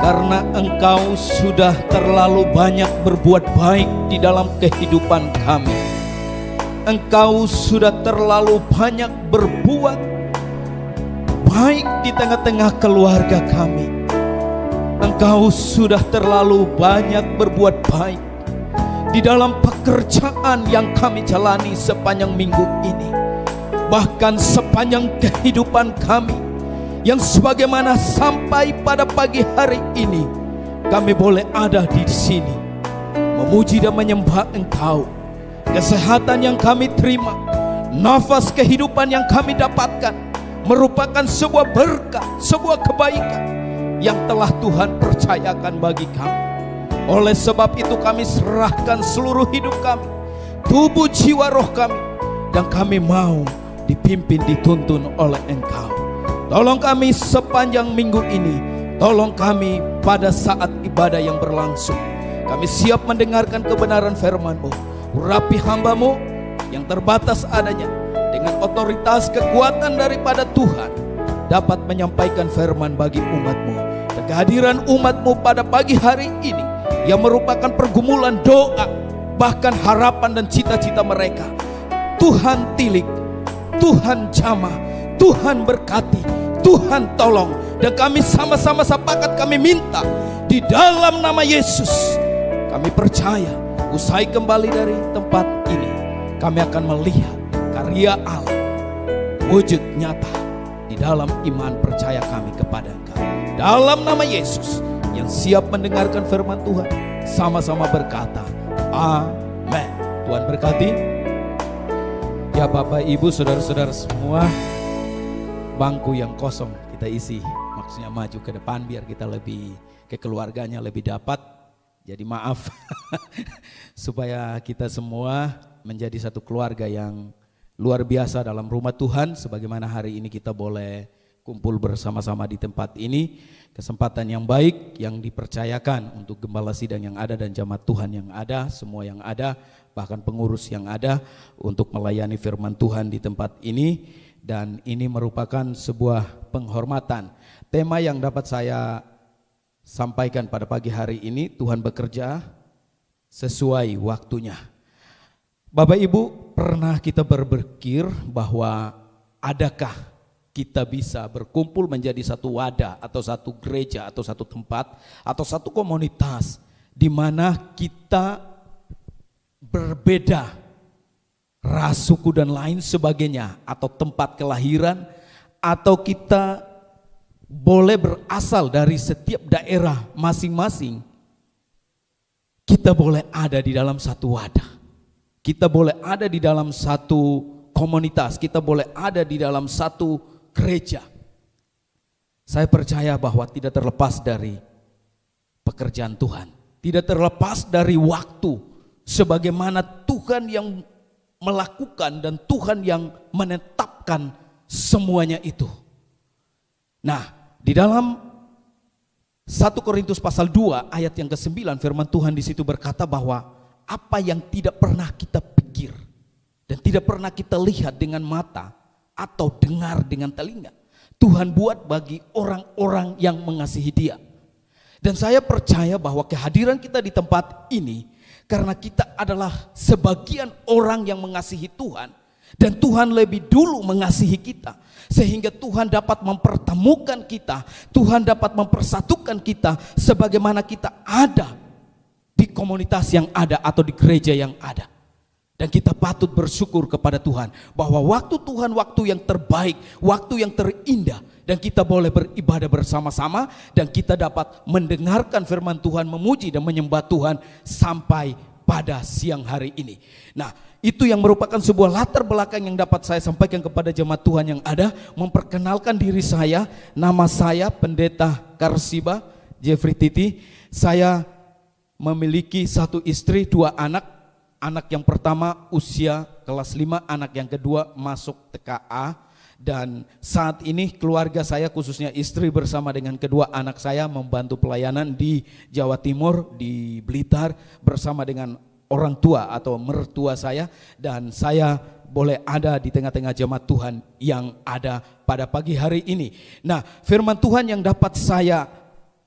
karena Engkau sudah terlalu banyak berbuat baik di dalam kehidupan kami. Engkau sudah terlalu banyak berbuat baik di tengah-tengah keluarga kami. Engkau sudah terlalu banyak berbuat baik di dalam pekerjaan yang kami jalani sepanjang minggu ini, bahkan sepanjang kehidupan kami, yang sebagaimana sampai pada pagi hari ini kami boleh ada di sini memuji dan menyembah Engkau. Kesehatan yang kami terima, nafas kehidupan yang kami dapatkan merupakan sebuah berkat, sebuah kebaikan yang telah Tuhan percayakan bagi kami. Oleh sebab itu kami serahkan seluruh hidup kami, tubuh, jiwa, roh kami, dan kami mau dipimpin, dituntun oleh Engkau. Tolong kami sepanjang minggu ini, tolong kami pada saat ibadah yang berlangsung. Kami siap mendengarkan kebenaran firman-Mu. Urapi hamba-Mu yang terbatas adanya dengan otoritas kekuatan daripada Tuhan, dapat menyampaikan firman bagi umat-Mu. Dan kehadiran umat-Mu pada pagi hari ini yang merupakan pergumulan doa, bahkan harapan dan cita-cita mereka, Tuhan tilik, Tuhan jamah, Tuhan berkati, Tuhan tolong. Dan kami sama-sama sepakat kami minta di dalam nama Yesus. Kami percaya usai kembali dari tempat ini, kami akan melihat karya Allah wujud nyata di dalam iman percaya kami kepada Engkau. Dalam nama Yesus yang siap mendengarkan firman Tuhan, sama-sama berkata amin. Tuhan berkati. Ya Bapak Ibu saudara-saudara semua, bangku yang kosong kita isi, maksudnya maju ke depan biar kita lebih ke keluarganya lebih dapat. Jadi maaf supaya kita semua menjadi satu keluarga yang luar biasa dalam rumah Tuhan. Sebagaimana hari ini kita boleh kumpul bersama-sama di tempat ini, kesempatan yang baik yang dipercayakan untuk gembala sidang yang ada dan jemaat Tuhan yang ada, semua yang ada, bahkan pengurus yang ada untuk melayani firman Tuhan di tempat ini. Dan ini merupakan sebuah penghormatan. Tema yang dapat saya sampaikan pada pagi hari ini, Tuhan bekerja sesuai waktunya. Bapak Ibu, pernah kita berpikir bahwa adakah kita bisa berkumpul menjadi satu wadah atau satu gereja atau satu tempat atau satu komunitas di mana kita berbeda ras, suku dan lain sebagainya, atau tempat kelahiran, atau kita boleh berasal dari setiap daerah masing-masing. Kita boleh ada di dalam satu wadah, kita boleh ada di dalam satu komunitas, kita boleh ada di dalam satu gereja. Saya percaya bahwa tidak terlepas dari pekerjaan Tuhan, tidak terlepas dari waktu, sebagaimana Tuhan yang melakukan dan Tuhan yang menetapkan semuanya itu. Nah, di dalam 1 Korintus pasal 2 ayat yang ke-9, firman Tuhan di situ berkata bahwa apa yang tidak pernah kita pikir dan tidak pernah kita lihat dengan mata atau dengar dengan telinga, Tuhan buat bagi orang-orang yang mengasihi Dia. Dan saya percaya bahwa kehadiran kita di tempat ini karena kita adalah sebagian orang yang mengasihi Tuhan, dan Tuhan lebih dulu mengasihi kita, sehingga Tuhan dapat mempertemukan kita, Tuhan dapat mempersatukan kita sebagaimana kita ada di komunitas yang ada atau di gereja yang ada. Dan kita patut bersyukur kepada Tuhan bahwa waktu Tuhan waktu yang terbaik, waktu yang terindah, dan kita boleh beribadah bersama-sama dan kita dapat mendengarkan firman Tuhan, memuji dan menyembah Tuhan sampai pada siang hari ini. Nah, itu yang merupakan sebuah latar belakang yang dapat saya sampaikan kepada jemaat Tuhan yang ada. Memperkenalkan diri saya, nama saya Pendeta Karsiba Jeffrey Titi. Saya memiliki satu istri, dua anak. Anak yang pertama usia kelas 5, anak yang kedua masuk TKA. Dan saat ini keluarga saya, khususnya istri bersama dengan kedua anak saya, membantu pelayanan di Jawa Timur, di Blitar, bersama dengan orang tua atau mertua saya. Dan saya boleh ada di tengah-tengah jemaat Tuhan yang ada pada pagi hari ini. Nah, firman Tuhan yang dapat saya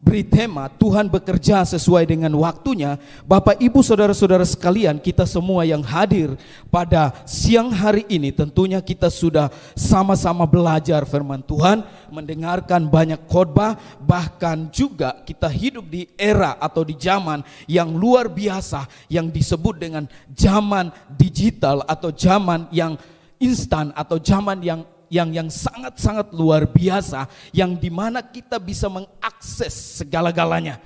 beri tema Tuhan bekerja sesuai dengan waktunya. Bapak Ibu saudara-saudara sekalian, kita semua yang hadir pada siang hari ini tentunya kita sudah sama-sama belajar firman Tuhan, mendengarkan banyak khotbah, bahkan juga kita hidup di era atau di zaman yang luar biasa yang disebut dengan zaman digital atau zaman yang instan atau zaman yang sangat-sangat luar biasa, yang dimana kita bisa mengakses segala-galanya.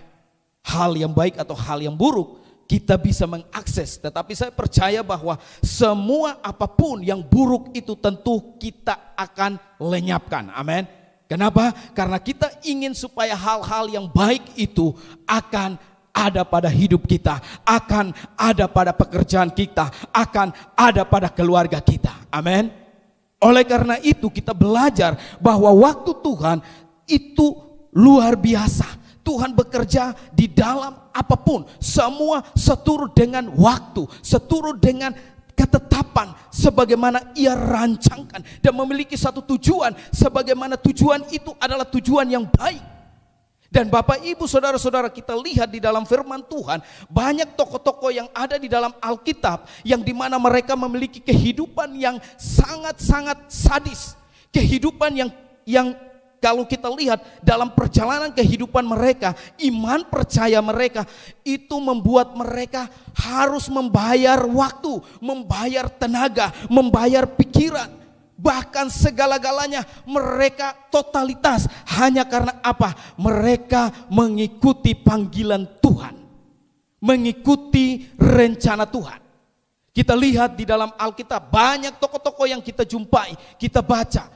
Hal yang baik atau hal yang buruk kita bisa mengakses. Tetapi saya percaya bahwa semua apapun yang buruk itu tentu kita akan lenyapkan. Amin. Kenapa? Karena kita ingin supaya hal-hal yang baik itu akan ada pada hidup kita, akan ada pada pekerjaan kita, akan ada pada keluarga kita. Amin. Oleh karena itu kita belajar bahwa waktu Tuhan itu luar biasa. Tuhan bekerja di dalam apapun, semua seturut dengan waktu, seturut dengan ketetapan sebagaimana Ia rancangkan dan memiliki satu tujuan, sebagaimana tujuan itu adalah tujuan yang baik. Dan Bapak Ibu saudara-saudara, kita lihat di dalam firman Tuhan banyak tokoh-tokoh yang ada di dalam Alkitab yang dimana mereka memiliki kehidupan yang sangat-sangat sadis. Kehidupan yang kalau kita lihat dalam perjalanan kehidupan mereka, iman percaya mereka itu membuat mereka harus membayar waktu, membayar tenaga, membayar pikiran. Bahkan segala-galanya mereka totalitas hanya karena apa? Mereka mengikuti panggilan Tuhan, mengikuti rencana Tuhan. Kita lihat di dalam Alkitab banyak tokoh-tokoh yang kita jumpai, kita baca,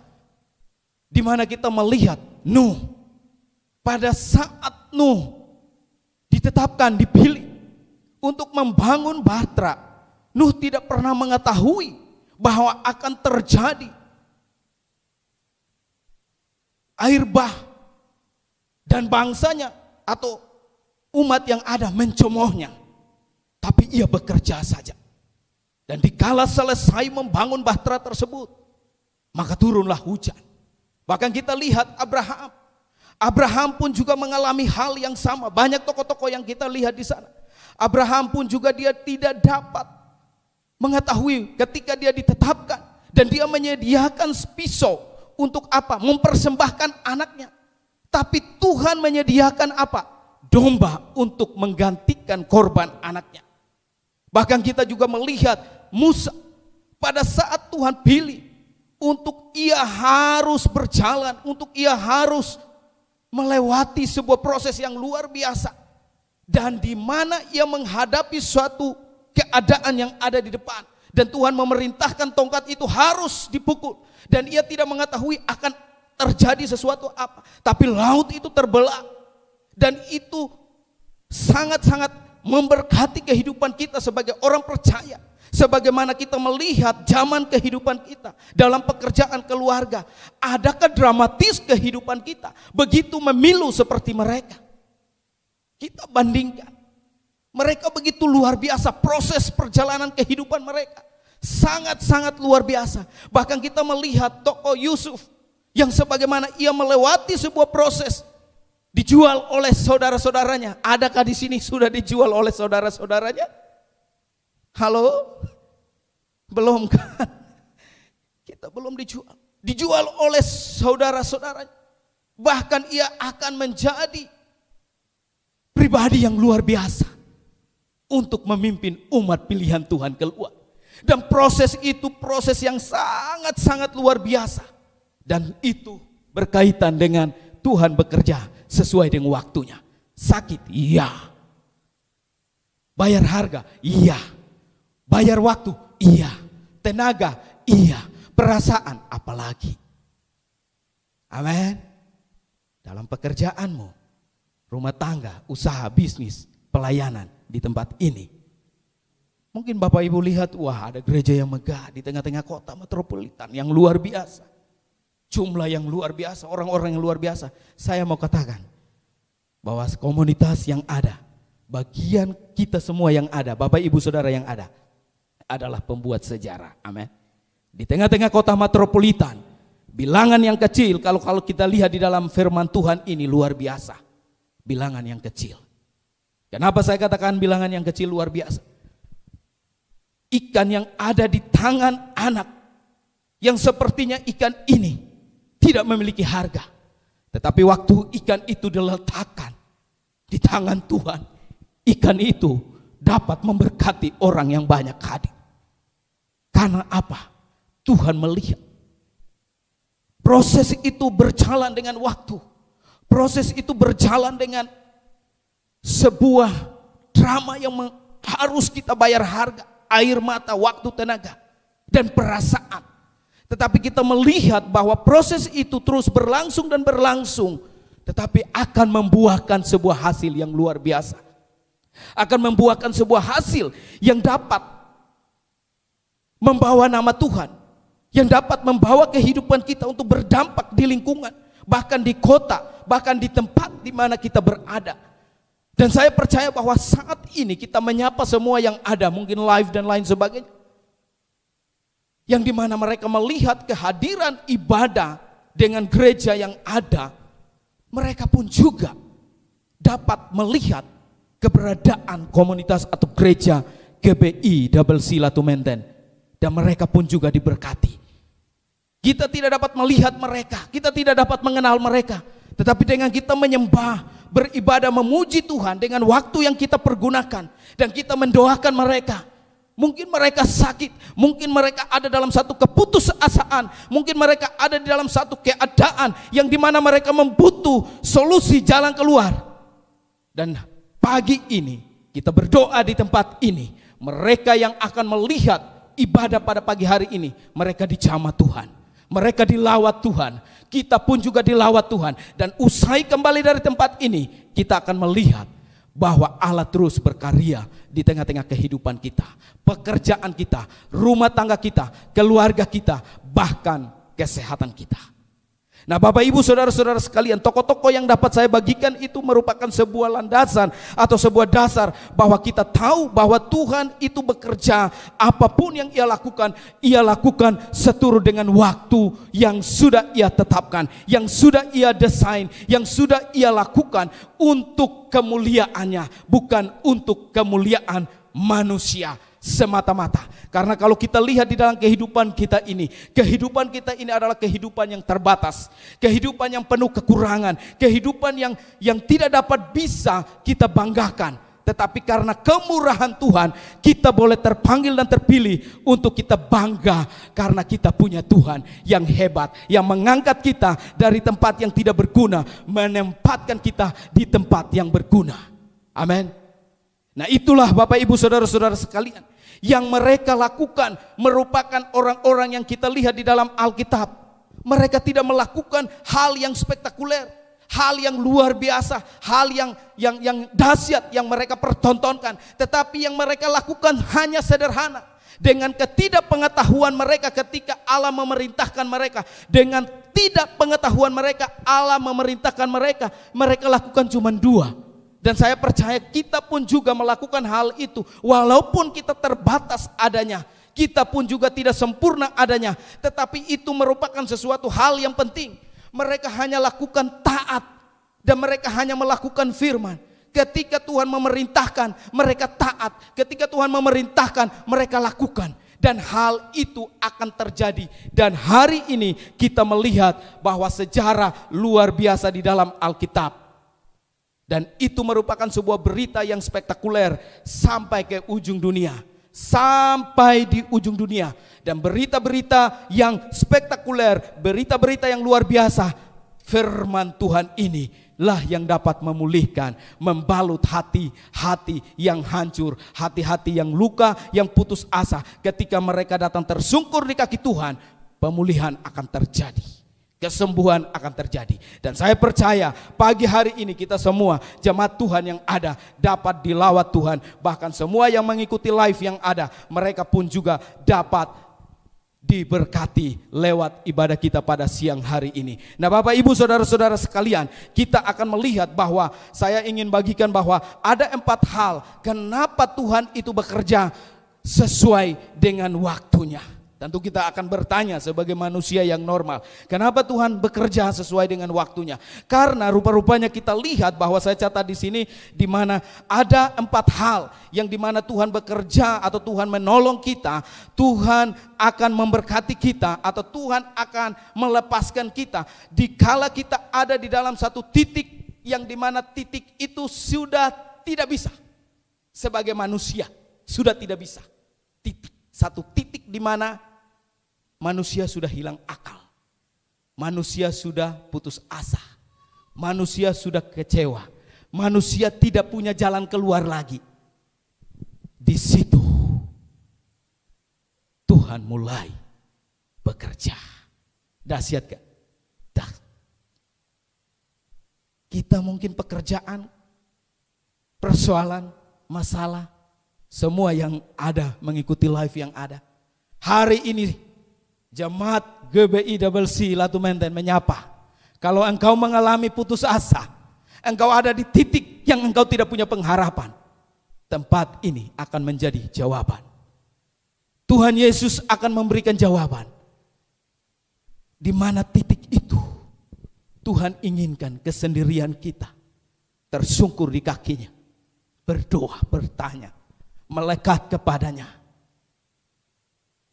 di mana kita melihat Nuh. Pada saat Nuh ditetapkan, dipilih untuk membangun bahtera, Nuh tidak pernah mengetahui bahwa akan terjadi air bah dan bangsanya atau umat yang ada mencemoohnya. Tapi ia bekerja saja. Dan dikala selesai membangun bahtera tersebut, maka turunlah hujan. Bahkan kita lihat Abraham pun juga mengalami hal yang sama. Banyak tokoh-tokoh yang kita lihat di sana. Abraham pun juga dia tidak dapat mengetahui ketika dia ditetapkan dan dia menyediakan pisau untuk apa? Mempersembahkan anaknya. Tapi Tuhan menyediakan apa? Domba untuk menggantikan korban anaknya. Bahkan kita juga melihat Musa pada saat Tuhan pilih untuk ia harus berjalan, untuk ia harus melewati sebuah proses yang luar biasa, dan di mana ia menghadapi suatu keadaan yang ada di depan, dan Tuhan memerintahkan tongkat itu harus dipukul, dan ia tidak mengetahui akan terjadi sesuatu apa, tapi laut itu terbelah, dan itu sangat-sangat memberkati kehidupan kita sebagai orang percaya. Sebagaimana kita melihat zaman kehidupan kita dalam pekerjaan keluarga, adakah dramatis kehidupan kita begitu memilu seperti mereka? Kita bandingkan. Mereka begitu luar biasa, proses perjalanan kehidupan mereka sangat-sangat luar biasa. Bahkan kita melihat tokoh Yusuf yang sebagaimana ia melewati sebuah proses, dijual oleh saudara-saudaranya. Adakah di sini sudah dijual oleh saudara-saudaranya? Halo? Belum kan? Kita belum dijual. Dijual oleh saudara-saudaranya. Bahkan ia akan menjadi pribadi yang luar biasa untuk memimpin umat pilihan Tuhan keluar. Dan proses itu proses yang sangat-sangat luar biasa. Dan itu berkaitan dengan Tuhan bekerja sesuai dengan waktunya. Sakit, iya. Bayar harga, iya. Bayar waktu, iya. Tenaga, iya. Perasaan, apalagi. Amin. Dalam pekerjaanmu, rumah tangga, usaha, bisnis, pelayanan di tempat ini. Mungkin Bapak Ibu lihat, wah ada gereja yang megah di tengah-tengah kota metropolitan yang luar biasa. Jumlah yang luar biasa, orang-orang yang luar biasa. Saya mau katakan bahwa komunitas yang ada, bagian kita semua yang ada, Bapak Ibu Saudara yang ada, adalah pembuat sejarah. Amin. Di tengah-tengah kota metropolitan, bilangan yang kecil kalau kita lihat di dalam firman Tuhan ini luar biasa. bilangan yang kecil. Kenapa saya katakan bilangan yang kecil luar biasa? Ikan yang ada di tangan anak, yang sepertinya ikan ini tidak memiliki harga. Tetapi waktu ikan itu diletakkan di tangan Tuhan, ikan itu dapat memberkati orang yang banyak hadir. Karena apa? Tuhan melihat. Proses itu berjalan dengan waktu. Proses itu berjalan dengan sebuah drama yang harus kita bayar harga. Air mata, waktu, tenaga, dan perasaan. Tetapi kita melihat bahwa proses itu terus berlangsung dan berlangsung. Tetapi akan membuahkan sebuah hasil yang luar biasa. Akan membuahkan sebuah hasil yang dapat membawa nama Tuhan. Yang dapat membawa kehidupan kita untuk berdampak di lingkungan. Bahkan di kota, bahkan di tempat di mana kita berada. Dan saya percaya bahwa saat ini kita menyapa semua yang ada, mungkin live dan lain sebagainya. Yang dimana mereka melihat kehadiran ibadah dengan gereja yang ada, mereka pun juga dapat melihat keberadaan komunitas atau gereja GBI Double Sila Tumenten. Dan mereka pun juga diberkati. Kita tidak dapat melihat mereka, kita tidak dapat mengenal mereka. Tetapi dengan kita menyembah, beribadah, memuji Tuhan dengan waktu yang kita pergunakan. Dan kita mendoakan mereka. Mungkin mereka sakit, mungkin mereka ada dalam satu keputusasaan, mungkin mereka ada di dalam satu keadaan yang dimana mereka membutuh solusi jalan keluar. Dan pagi ini kita berdoa di tempat ini, mereka yang akan melihat ibadah pada pagi hari ini, mereka dijamah Tuhan, mereka dilawat Tuhan, kita pun juga dilawat Tuhan. Dan usai kembali dari tempat ini, kita akan melihat bahwa Allah terus berkarya di tengah-tengah kehidupan kita, pekerjaan kita, rumah tangga kita, keluarga kita, bahkan kesehatan kita. Nah, Bapak Ibu saudara-saudara sekalian, tokoh-tokoh yang dapat saya bagikan itu merupakan sebuah landasan atau sebuah dasar bahwa kita tahu bahwa Tuhan itu bekerja, apapun yang Ia lakukan seturut dengan waktu yang sudah Ia tetapkan, yang sudah Ia desain, yang sudah Ia lakukan untuk kemuliaannya, bukan untuk kemuliaan manusia semata-mata. Karena kalau kita lihat di dalam kehidupan kita ini adalah kehidupan yang terbatas, kehidupan yang penuh kekurangan, kehidupan yang tidak dapat bisa kita banggakan. Tetapi karena kemurahan Tuhan, kita boleh terpanggil dan terpilih untuk kita bangga karena kita punya Tuhan yang hebat, yang mengangkat kita dari tempat yang tidak berguna, menempatkan kita di tempat yang berguna. Amin. Nah, itulah Bapak Ibu saudara-saudara sekalian, yang mereka lakukan merupakan orang-orang yang kita lihat di dalam Alkitab. Mereka tidak melakukan hal yang spektakuler, hal yang luar biasa, hal yang dahsyat yang mereka pertontonkan. Tetapi yang mereka lakukan hanya sederhana. Dengan ketidakpengetahuan mereka ketika Allah memerintahkan mereka, dengan tidak pengetahuan mereka Allah memerintahkan mereka, mereka lakukan cuma dua. Dan saya percaya kita pun juga melakukan hal itu. Walaupun kita terbatas adanya, kita pun juga tidak sempurna adanya, tetapi itu merupakan sesuatu hal yang penting. Mereka hanya lakukan taat, dan mereka hanya melakukan firman. Ketika Tuhan memerintahkan, mereka taat. Ketika Tuhan memerintahkan, mereka lakukan. Dan hal itu akan terjadi. Dan hari ini kita melihat bahwa sejarah luar biasa di dalam Alkitab. Dan itu merupakan sebuah berita yang spektakuler sampai ke ujung dunia. Sampai di ujung dunia. Dan berita-berita yang spektakuler, berita-berita yang luar biasa, firman Tuhan ini lah yang dapat memulihkan, membalut hati-hati yang hancur, hati-hati yang luka, yang putus asa. Ketika mereka datang tersungkur di kaki Tuhan, pemulihan akan terjadi. Kesembuhan akan terjadi. Dan saya percaya pagi hari ini kita semua jemaat Tuhan yang ada dapat dilawat Tuhan. Bahkan semua yang mengikuti live yang ada, mereka pun juga dapat diberkati lewat ibadah kita pada siang hari ini. Nah, Bapak Ibu saudara-saudara sekalian, kita akan melihat bahwa saya ingin bagikan bahwa ada 4 hal kenapa Tuhan itu bekerja sesuai dengan waktunya. Tentu kita akan bertanya sebagai manusia yang normal, kenapa Tuhan bekerja sesuai dengan waktunya? Karena rupa-rupanya kita lihat bahwa saya catat di sini, di mana ada 4 hal yang di mana Tuhan bekerja atau Tuhan menolong kita, Tuhan akan memberkati kita atau Tuhan akan melepaskan kita dikala kita ada di dalam satu titik yang di mana titik itu sudah tidak bisa. Sebagai manusia sudah tidak bisa. Satu titik di mana manusia sudah hilang akal, manusia sudah putus asa, manusia sudah kecewa, manusia tidak punya jalan keluar lagi. Di situ Tuhan mulai bekerja. Dahsyat gak? Kita mungkin pekerjaan, persoalan, masalah, semua yang ada mengikuti live yang ada. Hari ini Jemaat GBI Double C Latu Menten menyapa. Kalau engkau mengalami putus asa, engkau ada di titik yang engkau tidak punya pengharapan, tempat ini akan menjadi jawaban. Tuhan Yesus akan memberikan jawaban. Di mana titik itu Tuhan inginkan kesendirian kita, tersungkur di kakinya, berdoa, bertanya, melekat kepadanya,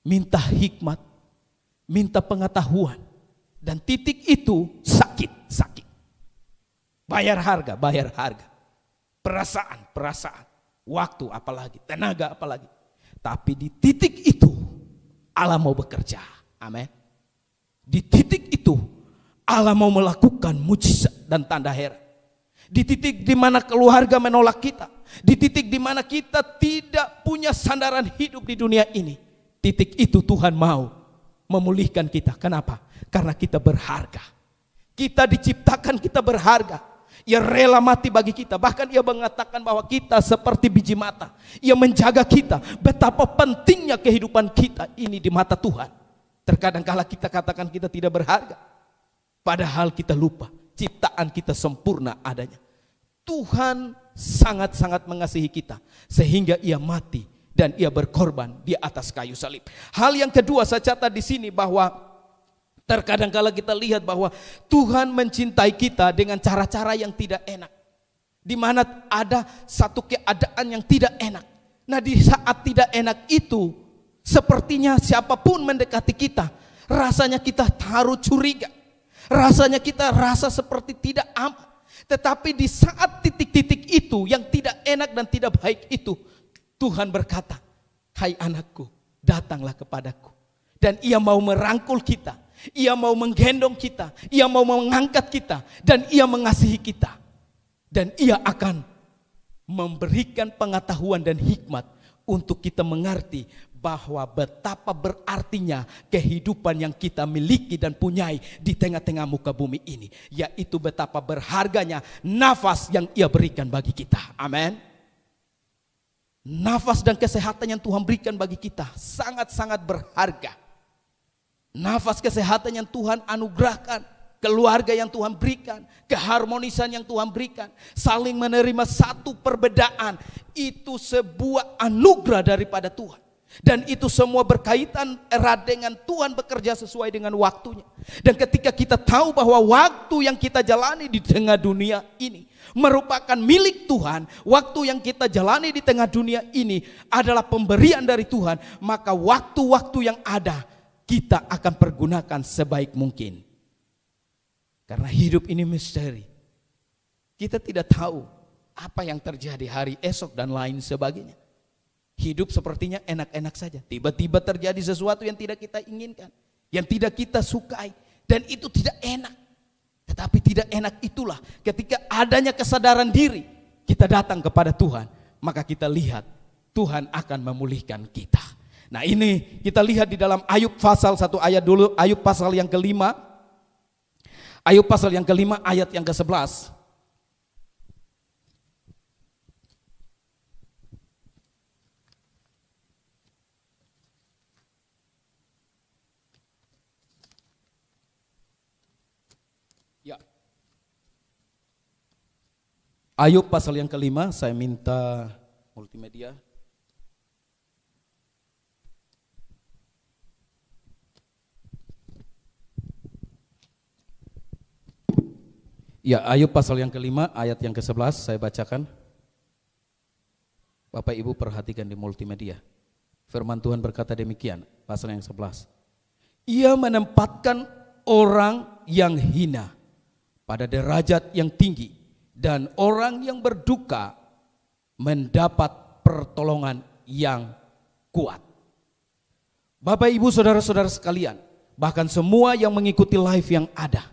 minta hikmat, minta pengetahuan, dan titik itu sakit. Bayar harga, perasaan, waktu apalagi, tenaga apalagi. Tapi di titik itu Allah mau bekerja. Amin. Di titik itu Allah mau melakukan mujizat dan tanda heran. Di titik di mana keluarga menolak kita, di titik di mana kita tidak punya sandaran hidup di dunia ini, titik itu Tuhan mau memulihkan kita. Kenapa? Karena kita berharga. Kita diciptakan, kita berharga. Ia rela mati bagi kita. Bahkan ia mengatakan bahwa kita seperti biji mata. Ia menjaga kita. Betapa pentingnya kehidupan kita ini di mata Tuhan. Terkadang kala kita katakan kita tidak berharga, padahal kita lupa ciptaan kita sempurna adanya. Tuhan sangat-sangat mengasihi kita sehingga ia mati dan ia berkorban di atas kayu salib. Hal yang kedua saya catat di sini bahwa terkadang kala kita lihat bahwa Tuhan mencintai kita dengan cara-cara yang tidak enak. Di mana ada satu keadaan yang tidak enak. Nah, di saat tidak enak itu, sepertinya siapapun mendekati kita, rasanya kita taruh curiga. Rasanya kita rasa seperti tidak aman. Tetapi di saat titik-titik itu yang tidak enak dan tidak baik itu, Tuhan berkata, hai anakku, datanglah kepadaku. Dan ia mau merangkul kita, ia mau menggendong kita, ia mau mengangkat kita, dan ia mengasihi kita. Dan ia akan memberikan pengetahuan dan hikmat untuk kita mengerti bahwa betapa berartinya kehidupan yang kita miliki dan punyai di tengah-tengah muka bumi ini. Yaitu betapa berharganya nafas yang ia berikan bagi kita. Amin. Nafas dan kesehatan yang Tuhan berikan bagi kita sangat-sangat berharga. Nafas kesehatan yang Tuhan anugerahkan, keluarga yang Tuhan berikan, keharmonisan yang Tuhan berikan, saling menerima satu perbedaan, itu sebuah anugerah daripada Tuhan. Dan itu semua berkaitan erat dengan Tuhan bekerja sesuai dengan waktunya. Dan ketika kita tahu bahwa waktu yang kita jalani di tengah dunia ini merupakan milik Tuhan, waktu yang kita jalani di tengah dunia ini adalah pemberian dari Tuhan, maka waktu-waktu yang ada kita akan pergunakan sebaik mungkin. Karena hidup ini misteri. Kita tidak tahu apa yang terjadi hari esok dan lain sebagainya. Hidup sepertinya enak-enak saja. Tiba-tiba terjadi sesuatu yang tidak kita inginkan, yang tidak kita sukai, dan itu tidak enak. Tetapi tidak enak itulah ketika adanya kesadaran diri, kita datang kepada Tuhan, maka kita lihat Tuhan akan memulihkan kita. Nah, ini kita lihat di dalam Ayub pasal 1 ayat dulu, Ayub pasal yang kelima. Ayub pasal yang kelima ayat yang ke-11. Ayub pasal yang kelima, saya minta multimedia. Ya, Ayub pasal yang kelima ayat yang ke-11 saya bacakan. Bapak Ibu perhatikan di multimedia. Firman Tuhan berkata demikian, pasal yang 11. Ia menempatkan orang yang hina pada derajat yang tinggi, dan orang yang berduka mendapat pertolongan yang kuat. Bapak Ibu saudara-saudara sekalian, bahkan semua yang mengikuti live yang ada,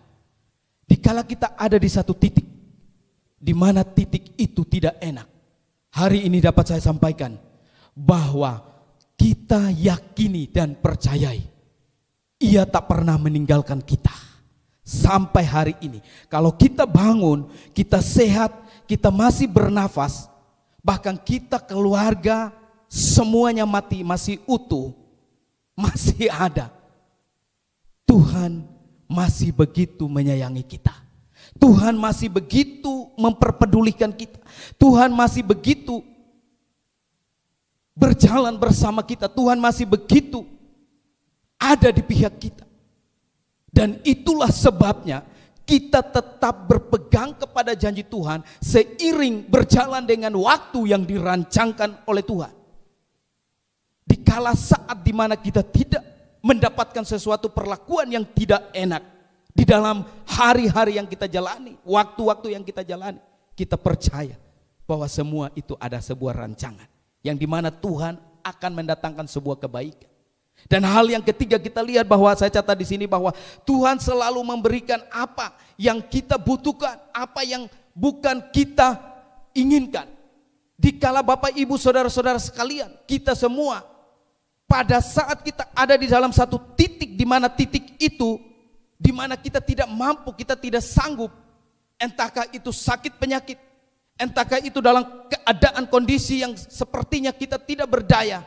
dikala kita ada di satu titik, di mana titik itu tidak enak, hari ini dapat saya sampaikan bahwa kita yakini dan percayai Ia tak pernah meninggalkan kita sampai hari ini. Kalau kita bangun, kita sehat, kita masih bernafas, bahkan kita keluarga semuanya mati, masih utuh, masih ada, Tuhan masih begitu menyayangi kita. Tuhan masih begitu memperpedulikan kita. Tuhan masih begitu berjalan bersama kita. Tuhan masih begitu ada di pihak kita. Dan itulah sebabnya kita tetap berpegang kepada janji Tuhan seiring berjalan dengan waktu yang dirancangkan oleh Tuhan. Dikala saat dimana kita tidak mendapatkan sesuatu perlakuan yang tidak enak di dalam hari-hari yang kita jalani, waktu-waktu yang kita jalani, kita percaya bahwa semua itu ada sebuah rancangan yang dimana Tuhan akan mendatangkan sebuah kebaikan. Dan hal yang ketiga kita lihat bahwa saya catat di sini bahwa Tuhan selalu memberikan apa yang kita butuhkan, apa yang bukan kita inginkan. Dikala Bapak Ibu saudara-saudara sekalian, kita semua pada saat kita ada di dalam satu titik di mana titik itu di mana kita tidak mampu, kita tidak sanggup, entahkah itu sakit penyakit, entahkah itu dalam keadaan kondisi yang sepertinya kita tidak berdaya,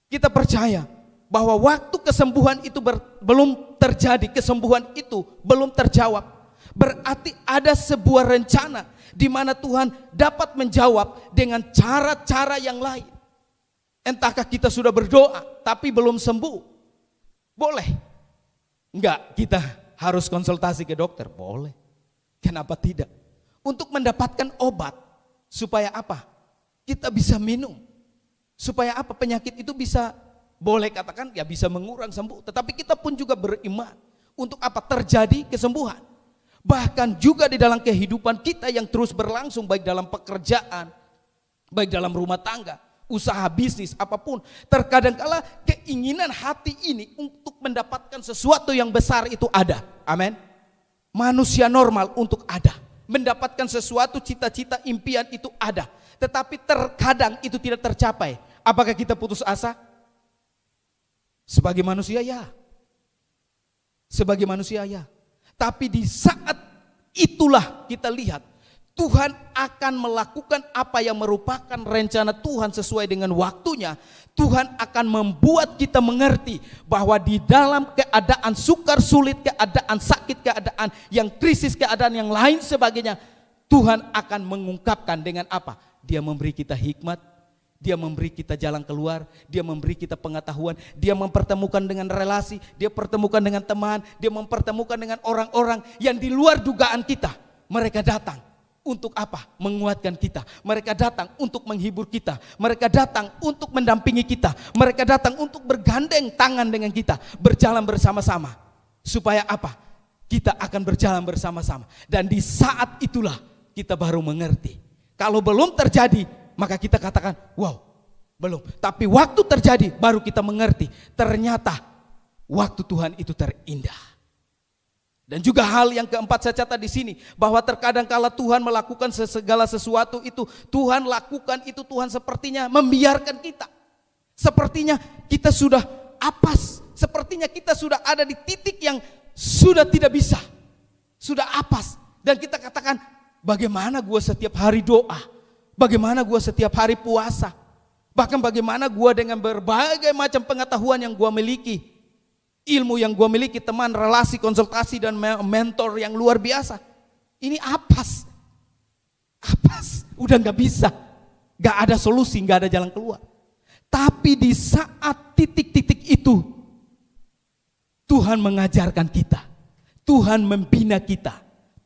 kita percaya bahwa waktu kesembuhan itu belum terjadi, kesembuhan itu belum terjawab, berarti ada sebuah rencana di mana Tuhan dapat menjawab dengan cara-cara yang lain. Entahkah kita sudah berdoa tapi belum sembuh, boleh. Enggak, kita harus konsultasi ke dokter, boleh. Kenapa tidak? Untuk mendapatkan obat, supaya apa? Kita bisa minum. Supaya apa? Penyakit itu bisa, boleh katakan ya bisa mengurang, sembuh. Tetapi kita pun juga beriman. Untuk apa? Terjadi kesembuhan. Bahkan juga di dalam kehidupan kita yang terus berlangsung, baik dalam pekerjaan, baik dalam rumah tangga, usaha bisnis, apapun. Terkadang kala keinginan hati ini untuk mendapatkan sesuatu yang besar itu ada. Amin. Manusia normal untuk ada. Mendapatkan sesuatu, cita-cita, impian itu ada. Tetapi terkadang itu tidak tercapai. Apakah kita putus asa? Sebagai manusia ya. Sebagai manusia ya. Tapi di saat itulah kita lihat Tuhan akan melakukan apa yang merupakan rencana Tuhan sesuai dengan waktunya. Tuhan akan membuat kita mengerti bahwa di dalam keadaan sukar, sulit, keadaan sakit, keadaan yang krisis, keadaan yang lain sebagainya, Tuhan akan mengungkapkan dengan apa? Dia memberi kita hikmat, Dia memberi kita jalan keluar, Dia memberi kita pengetahuan, Dia mempertemukan dengan relasi, Dia pertemukan dengan teman, Dia mempertemukan dengan orang-orang yang di luar dugaan kita. Mereka datang untuk apa? Menguatkan kita. Mereka datang untuk menghibur kita. Mereka datang untuk mendampingi kita. Mereka datang untuk bergandeng tangan dengan kita, berjalan bersama-sama. Supaya apa? Kita akan berjalan bersama-sama. Dan di saat itulah kita baru mengerti. Kalau belum terjadi, maka kita katakan, wow, belum. Tapi waktu terjadi, baru kita mengerti. Ternyata waktu Tuhan itu terindah. Dan juga hal yang keempat saya catat di sini, bahwa terkadang kala Tuhan melakukan segala sesuatu itu, Tuhan lakukan itu, Tuhan sepertinya membiarkan kita. Sepertinya kita sudah apas, sepertinya kita sudah ada di titik yang sudah tidak bisa, sudah apas. Dan kita katakan, bagaimana gue setiap hari doa, bagaimana gue setiap hari puasa, bahkan bagaimana gue dengan berbagai macam pengetahuan yang gue miliki, ilmu yang gue miliki, teman, relasi, konsultasi, dan mentor yang luar biasa. Ini apas, udah gak bisa, gak ada solusi, gak ada jalan keluar. Tapi di saat titik-titik itu, Tuhan mengajarkan kita, Tuhan membina kita,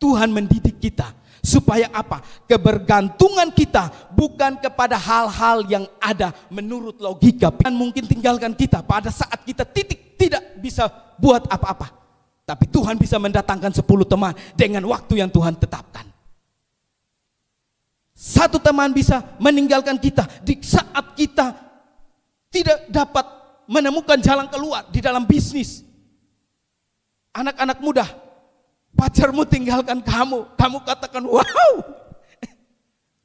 Tuhan mendidik kita supaya apa? Kebergantungan kita bukan kepada hal-hal yang ada menurut logika. Tuhan mungkin tinggalkan kita pada saat kita tidak bisa buat apa-apa. Tapi Tuhan bisa mendatangkan 10 teman dengan waktu yang Tuhan tetapkan. Satu teman bisa meninggalkan kita di saat kita tidak dapat menemukan jalan keluar di dalam bisnis. Anak-anak muda, pacarmu tinggalkan kamu. Kamu katakan, wow,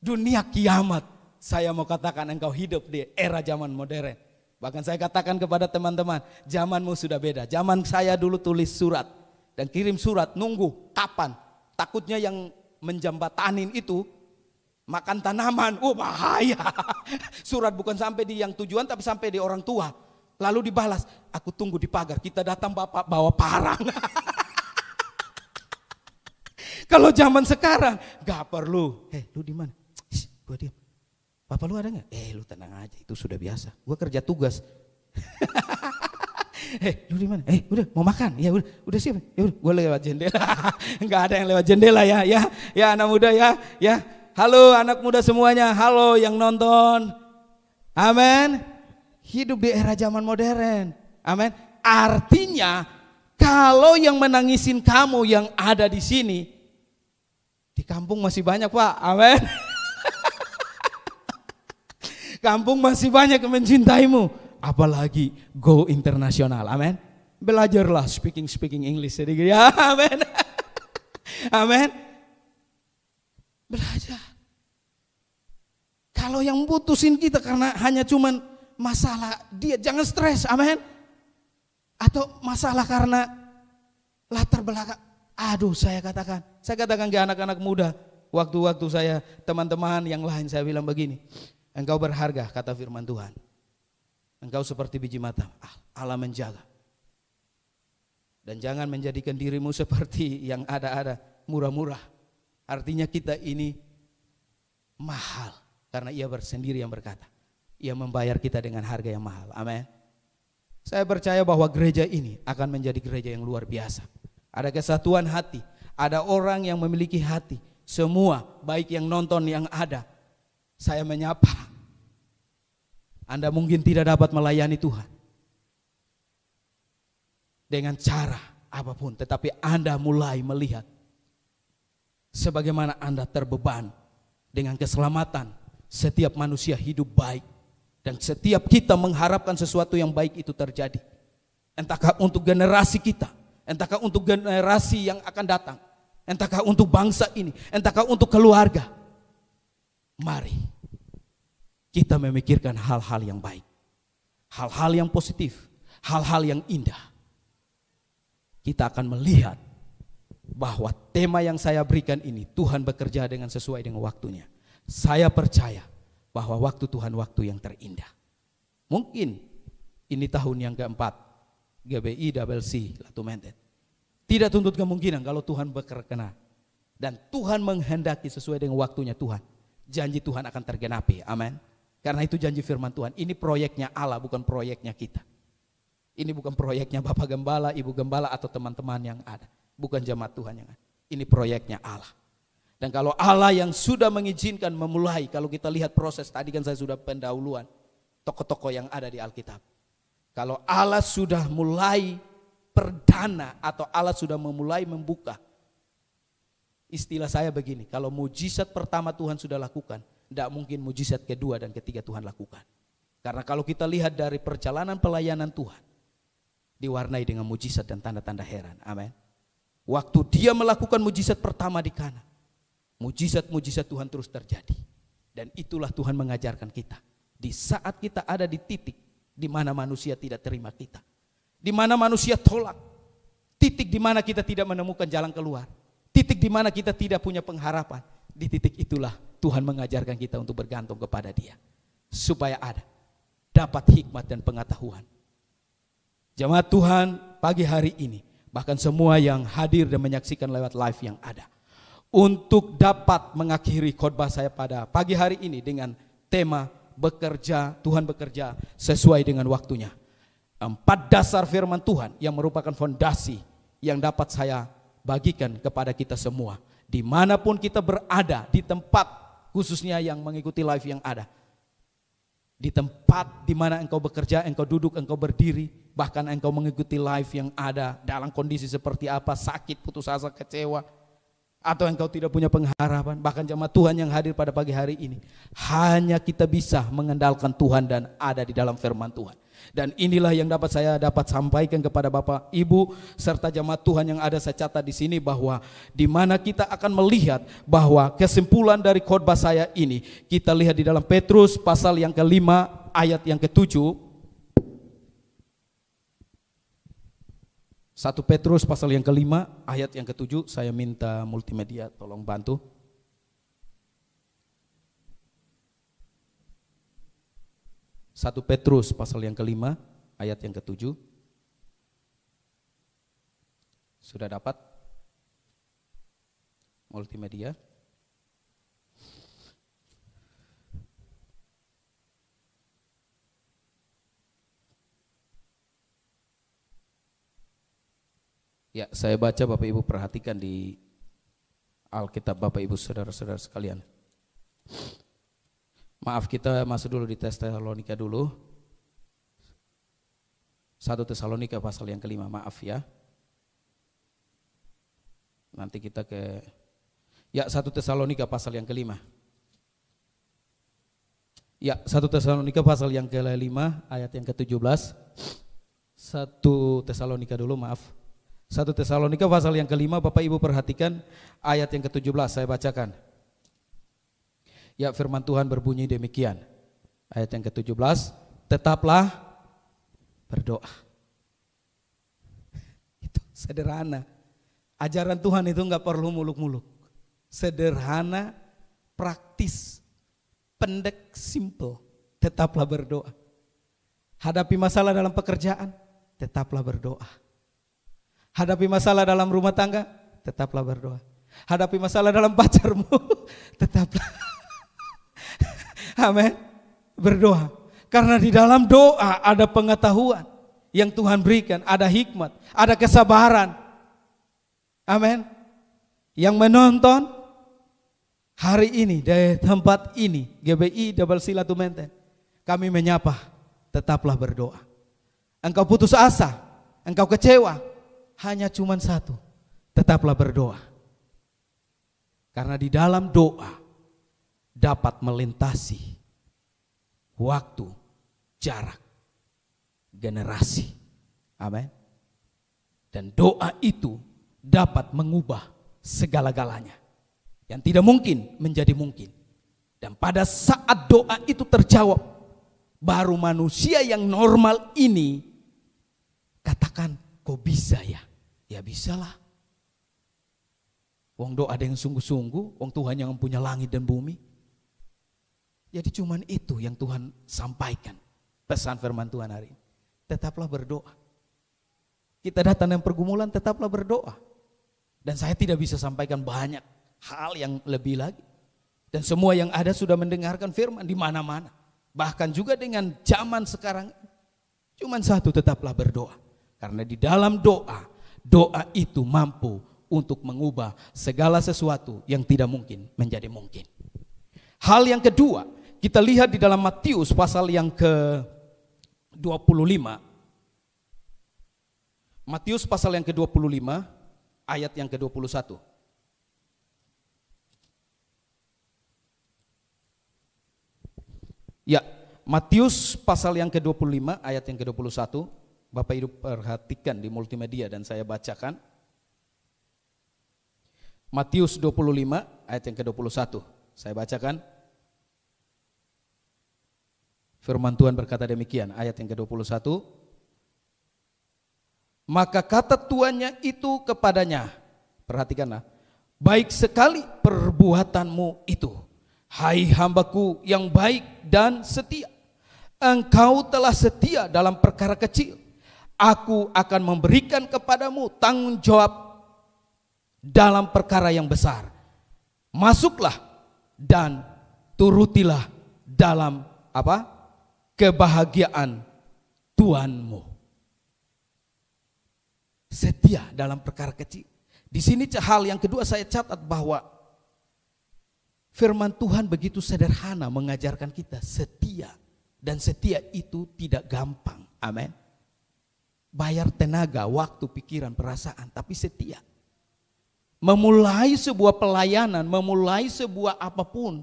dunia kiamat. Saya mau katakan engkau hidup di era zaman modern. Bahkan saya katakan kepada teman-teman, zamanmu sudah beda. Zaman saya dulu tulis surat dan kirim surat, nunggu kapan. Takutnya yang menjembatanin itu makan tanaman, bahaya. Surat bukan sampai di yang tujuan tapi sampai di orang tua. Lalu dibalas, aku tunggu di pagar, kita datang bapak bawa parang. Kalau zaman sekarang, gak perlu. Lu di mana? Gue diam. Bapak lu ada gak? Lu tenang aja, itu sudah biasa. Gue kerja tugas. Lu di mana? Udah mau makan? Ya udah siap. Ya udah, gue lewat jendela. Gak ada yang lewat jendela ya. Ya anak muda ya. Halo anak muda semuanya. Halo yang nonton. Amin. Hidup di era zaman modern. Amin. Artinya kalau yang menangisin kamu yang ada di sini, di kampung masih banyak Pak. Amin. Kampung masih banyak yang mencintaimu. Apalagi go internasional. Amin. Belajarlah speaking English sedikit ya. Amin. Amin. Belajar. Kalau yang putusin kita karena hanya cuman masalah dia, jangan stres, amin. Atau masalah karena latar belakang. Aduh, saya katakan ke anak-anak muda, waktu-waktu saya, teman-teman yang lain, saya bilang begini, engkau berharga, kata firman Tuhan. Engkau seperti biji mata, Allah menjaga. Dan jangan menjadikan dirimu seperti yang ada-ada, murah-murah. Artinya kita ini mahal, karena Ia sendiri yang berkata. Ia membayar kita dengan harga yang mahal. Amin. Saya percaya bahwa gereja ini akan menjadi gereja yang luar biasa. Ada kesatuan hati, ada orang yang memiliki hati. Semua, baik yang nonton yang ada. Saya menyapa. Anda mungkin tidak dapat melayani Tuhan dengan cara apapun, tetapi Anda mulai melihat sebagaimana Anda terbeban dengan keselamatan. Setiap manusia hidup baik. Dan setiap kita mengharapkan sesuatu yang baik itu terjadi. Entahkah untuk generasi kita, entahkah untuk generasi yang akan datang, entahkah untuk bangsa ini, entahkah untuk keluarga. Mari kita memikirkan hal-hal yang baik, hal-hal yang positif, hal-hal yang indah. Kita akan melihat bahwa tema yang saya berikan ini Tuhan bekerja dengan sesuai dengan waktunya. Saya percaya bahwa waktu Tuhan waktu yang terindah. Mungkin ini tahun yang keempat GBI WC Latu Mentet. Tidak tuntut kemungkinan kalau Tuhan berkenan dan Tuhan menghendaki sesuai dengan waktunya Tuhan. Janji Tuhan akan tergenapi. Amin. Karena itu janji firman Tuhan. Ini proyeknya Allah, bukan proyeknya kita. Ini bukan proyeknya Bapak Gembala, Ibu Gembala atau teman-teman yang ada. Bukan jemaat Tuhan yang ada. Ini proyeknya Allah. Dan kalau Allah yang sudah mengizinkan memulai, kalau kita lihat proses, tadi kan saya sudah pendahuluan, tokoh-tokoh yang ada di Alkitab. Kalau Allah sudah mulai perdana atau Allah sudah memulai membuka, istilah saya begini, kalau mujizat pertama Tuhan sudah lakukan, tidak mungkin mujizat kedua dan ketiga Tuhan lakukan. Karena kalau kita lihat dari perjalanan pelayanan Tuhan, diwarnai dengan mujizat dan tanda-tanda heran. Amin. Waktu dia melakukan mujizat pertama di Kana, mujizat-mujizat Tuhan terus terjadi. Dan itulah Tuhan mengajarkan kita. Di saat kita ada di titik di mana manusia tidak terima kita, di mana manusia tolak, titik di mana kita tidak menemukan jalan keluar, titik di mana kita tidak punya pengharapan, di titik itulah Tuhan mengajarkan kita untuk bergantung kepada Dia. Supaya dapat hikmat dan pengetahuan. Jemaat Tuhan pagi hari ini, bahkan semua yang hadir dan menyaksikan lewat live yang ada, untuk dapat mengakhiri khotbah saya pada pagi hari ini dengan tema bekerja, Tuhan bekerja sesuai dengan waktunya. 4 dasar firman Tuhan yang merupakan fondasi yang dapat saya bagikan kepada kita semua. Dimanapun kita berada, di tempat khususnya yang mengikuti live yang ada, di tempat di mana engkau bekerja, engkau duduk, engkau berdiri, bahkan engkau mengikuti live yang ada dalam kondisi seperti apa, sakit, putus asa, kecewa, atau engkau tidak punya pengharapan, bahkan jemaat Tuhan yang hadir pada pagi hari ini, hanya kita bisa mengandalkan Tuhan dan ada di dalam firman Tuhan. Dan inilah yang saya dapat sampaikan kepada Bapak, Ibu, serta jemaat Tuhan yang ada. Saya catat di sini bahwa di mana kita akan melihat bahwa kesimpulan dari khotbah saya ini, kita lihat di dalam Petrus pasal yang ke-5 ayat yang ke-7. 1 Petrus pasal yang ke-5 ayat yang ke-7. Saya minta multimedia tolong bantu. 1 Petrus pasal yang ke-5 ayat yang ke-7. Sudah dapat multimedia? Ya, saya baca, Bapak Ibu perhatikan di Alkitab Bapak Ibu saudara-saudara sekalian. Maaf, kita masuk dulu di Tesalonika dulu. 1 Tesalonika pasal yang ke-5, maaf ya. Nanti kita ke 1 Tesalonika pasal yang ke-5. Ya, 1 Tesalonika pasal yang ke-5 ayat yang ke-17. 1 Tesalonika dulu, maaf. 1 Tesalonika pasal yang ke-5, Bapak Ibu perhatikan ayat yang ke-17, saya bacakan. Ya, firman Tuhan berbunyi demikian. Ayat yang ke-17, tetaplah berdoa. Itu sederhana. Ajaran Tuhan itu enggak perlu muluk-muluk. Sederhana, praktis, pendek, simple. Tetaplah berdoa. Hadapi masalah dalam pekerjaan, tetaplah berdoa. Hadapi masalah dalam rumah tangga, tetaplah berdoa. Hadapi masalah dalam pacarmu, tetaplah amin, berdoa. Karena di dalam doa ada pengetahuan yang Tuhan berikan, ada hikmat, ada kesabaran. Amin. Yang menonton hari ini dari tempat ini, GBI Double Silatu Menten, kami menyapa, tetaplah berdoa. Engkau putus asa, engkau kecewa, hanya cuma satu, tetaplah berdoa. Karena di dalam doa dapat melintasi waktu, jarak, generasi. Amin. Dan doa itu dapat mengubah segala-galanya. Yang tidak mungkin menjadi mungkin. Dan pada saat doa itu terjawab, baru manusia yang normal ini katakan, kok bisa ya? Ya bisalah. Wong doa dengan sungguh-sungguh, wong Tuhan yang punya langit dan bumi. Jadi cuman itu yang Tuhan sampaikan. Pesan firman Tuhan hari ini. Tetaplah berdoa. Kita datang dengan pergumulan, tetaplah berdoa. Dan saya tidak bisa sampaikan banyak hal yang lebih lagi. Dan semua yang ada sudah mendengarkan firman di mana-mana. Bahkan juga dengan zaman sekarang. Cuman satu, tetaplah berdoa. Karena di dalam doa, doa itu mampu untuk mengubah segala sesuatu yang tidak mungkin menjadi mungkin. Hal yang kedua, kita lihat di dalam Matius pasal yang ke-25. Matius pasal yang ke-25 ayat yang ke-21. Ya, Matius pasal yang ke-25 ayat yang ke-21. Bapak Ibu perhatikan di multimedia dan saya bacakan. Matius 25 ayat yang ke-21. Saya bacakan. Firman Tuhan berkata demikian, ayat yang ke-21. Maka kata tuannya itu kepadanya, perhatikanlah, baik sekali perbuatanmu itu, hai hambaku yang baik dan setia. Engkau telah setia dalam perkara kecil, aku akan memberikan kepadamu tanggung jawab dalam perkara yang besar. Masuklah dan turutilah dalam apa? Kebahagiaan Tuhanmu. Setia dalam perkara kecil. Di sini hal yang kedua saya catat bahwa firman Tuhan begitu sederhana mengajarkan kita setia. Dan setia itu tidak gampang. Amin. Bayar tenaga, waktu, pikiran, perasaan, tapi setia. Memulai sebuah pelayanan, memulai sebuah apapun,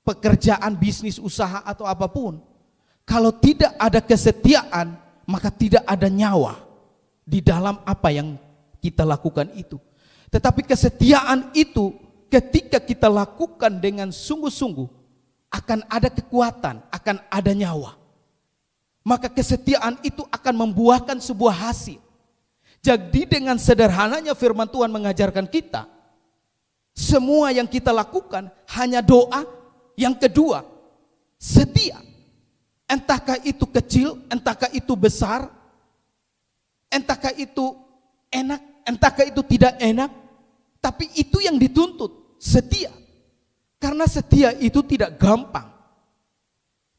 pekerjaan, bisnis, usaha atau apapun, kalau tidak ada kesetiaan, maka tidak ada nyawa di dalam apa yang kita lakukan itu. Tetapi kesetiaan itu ketika kita lakukan dengan sungguh-sungguh, akan ada kekuatan, akan ada nyawa. Maka kesetiaan itu akan membuahkan sebuah hasil. Jadi dengan sederhananya firman Tuhan mengajarkan kita, semua yang kita lakukan hanya doa. Yang kedua, setia. Entahkah itu kecil, entahkah itu besar, entahkah itu enak, entahkah itu tidak enak, tapi itu yang dituntut, setia. Karena setia itu tidak gampang.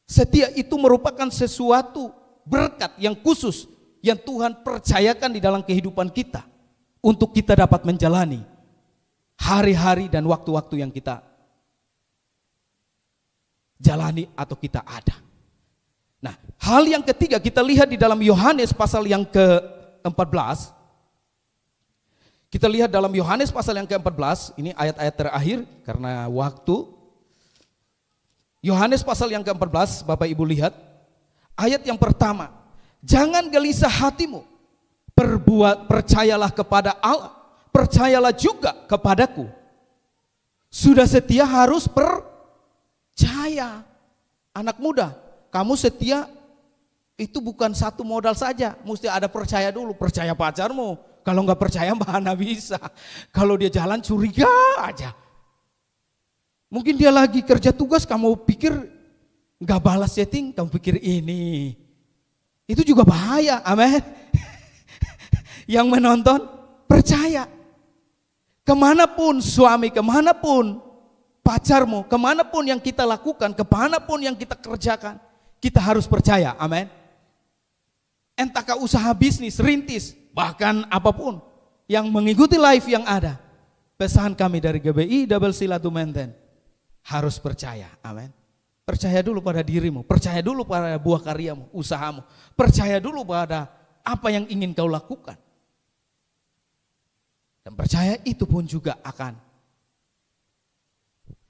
Setia itu merupakan sesuatu berkat yang khusus yang Tuhan percayakan di dalam kehidupan kita untuk kita dapat menjalani hari-hari dan waktu-waktu yang kita jalani atau kita ada. Nah, hal yang ketiga kita lihat di dalam Yohanes pasal yang ke-14. Kita lihat dalam Yohanes pasal yang ke-14, ini ayat-ayat terakhir karena waktu. Yohanes pasal yang ke-14, Bapak Ibu lihat. Ayat yang pertama, jangan gelisah hatimu, percayalah kepada Allah, percayalah juga kepadaku. Sudah setia harus percaya. Anak muda, kamu setia itu bukan satu modal saja, mesti ada percaya dulu, percaya pacarmu. Kalau nggak percaya mana bisa. Kalau dia jalan curiga aja. Mungkin dia lagi kerja tugas, kamu pikir nggak balas chatting, kamu pikir ini. Itu juga bahaya, amin. Yang menonton percaya. Kemanapun suami, kemanapun pacarmu, kemanapun yang kita lakukan, kemanapun yang kita kerjakan, kita harus percaya, amin. Entahkah usaha bisnis, rintis, bahkan apapun yang mengikuti live yang ada, pesan kami dari GBI Double Silatu Maintain, harus percaya, amin. Percaya dulu pada dirimu, percaya dulu pada buah karyamu, usahamu, percaya dulu pada apa yang ingin kau lakukan. Dan percaya itu pun juga akan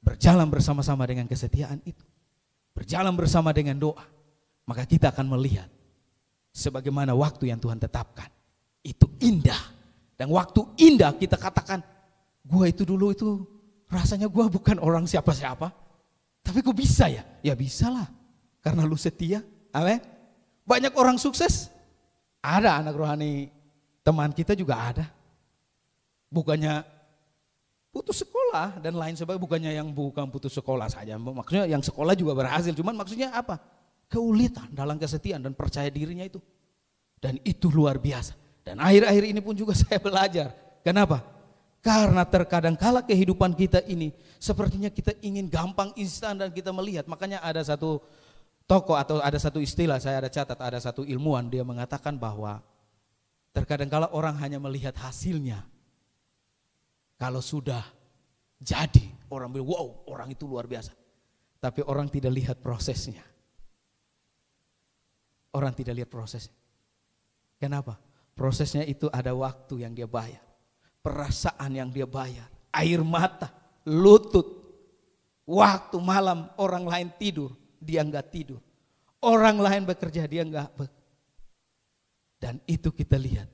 berjalan bersama-sama dengan kesetiaan itu, berjalan bersama dengan doa, maka kita akan melihat sebagaimana waktu yang Tuhan tetapkan. Itu indah. Dan waktu indah kita katakan, gua itu dulu itu rasanya gua bukan orang siapa-siapa. Tapi kok bisa ya? Ya bisalah. Karena lu setia. Amin. Banyak orang sukses. Ada anak rohani teman kita juga ada. Bukannya putus sekolah dan lain sebagainya. Bukannya yang bukan putus sekolah saja. Maksudnya yang sekolah juga berhasil. Cuman maksudnya apa? Keulitan dalam kesetiaan dan percaya dirinya itu. Dan itu luar biasa. Dan akhir-akhir ini pun juga saya belajar. Kenapa? Karena terkadang kala kehidupan kita ini sepertinya kita ingin gampang, instan dan kita melihat. Makanya ada satu tokoh atau ada satu istilah, saya ada catat, ada satu ilmuwan, dia mengatakan bahwa terkadang kala orang hanya melihat hasilnya. Kalau sudah jadi, orang bilang wow, orang itu luar biasa. Tapi orang tidak lihat prosesnya. Orang tidak lihat prosesnya. Kenapa? Prosesnya itu ada waktu yang dia bayar, perasaan yang dia bayar, air mata, lutut, waktu malam orang lain tidur, dia enggak tidur. Orang lain bekerja, dia enggak bekerja. Dan itu kita lihat.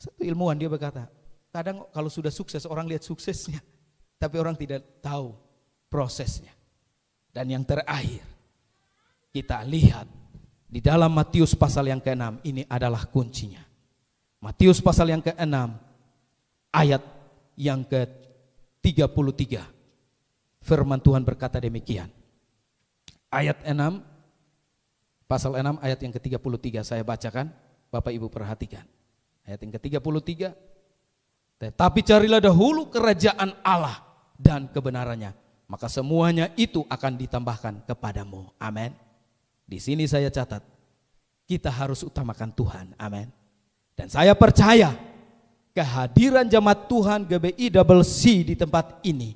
Satu ilmuwan dia berkata, kadang kalau sudah sukses orang lihat suksesnya, tapi orang tidak tahu prosesnya. Dan yang terakhir, kita lihat di dalam Matius pasal yang ke-6, ini adalah kuncinya. Matius pasal yang ke-6, ayat yang ke-33. Firman Tuhan berkata demikian. Ayat 6, pasal 6 ayat yang ke-33 saya bacakan, Bapak Ibu perhatikan. Ayat yang ke-33, tetapi carilah dahulu kerajaan Allah dan kebenarannya, maka semuanya itu akan ditambahkan kepadamu. Amin. Di sini saya catat, kita harus utamakan Tuhan, amin. Dan saya percaya kehadiran jemaat Tuhan GBI Double C di tempat ini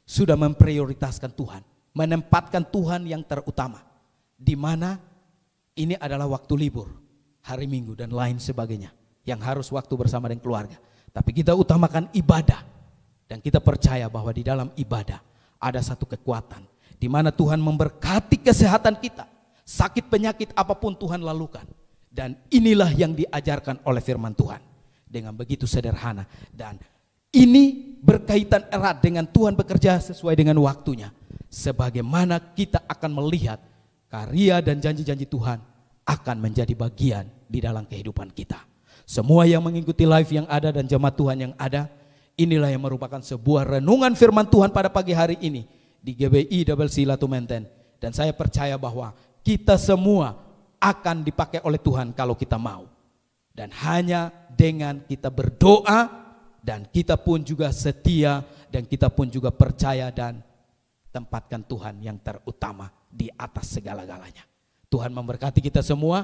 sudah memprioritaskan Tuhan, menempatkan Tuhan yang terutama, di mana ini adalah waktu libur, hari Minggu dan lain sebagainya, yang harus waktu bersama dengan keluarga. Tapi kita utamakan ibadah, dan kita percaya bahwa di dalam ibadah ada satu kekuatan, di mana Tuhan memberkati kesehatan kita, sakit penyakit apapun Tuhan lalukan. Dan inilah yang diajarkan oleh firman Tuhan dengan begitu sederhana, dan ini berkaitan erat dengan Tuhan bekerja sesuai dengan waktunya. Sebagaimana kita akan melihat karya dan janji-janji Tuhan akan menjadi bagian di dalam kehidupan kita. Semua yang mengikuti live yang ada dan jemaat Tuhan yang ada, inilah yang merupakan sebuah renungan firman Tuhan pada pagi hari ini di GBI Double C Latu Menten. Dan saya percaya bahwa kita semua akan dipakai oleh Tuhan kalau kita mau. Dan hanya dengan kita berdoa, dan kita pun juga setia, dan kita pun juga percaya dan tempatkan Tuhan yang terutama di atas segala-galanya. Tuhan memberkati kita semua.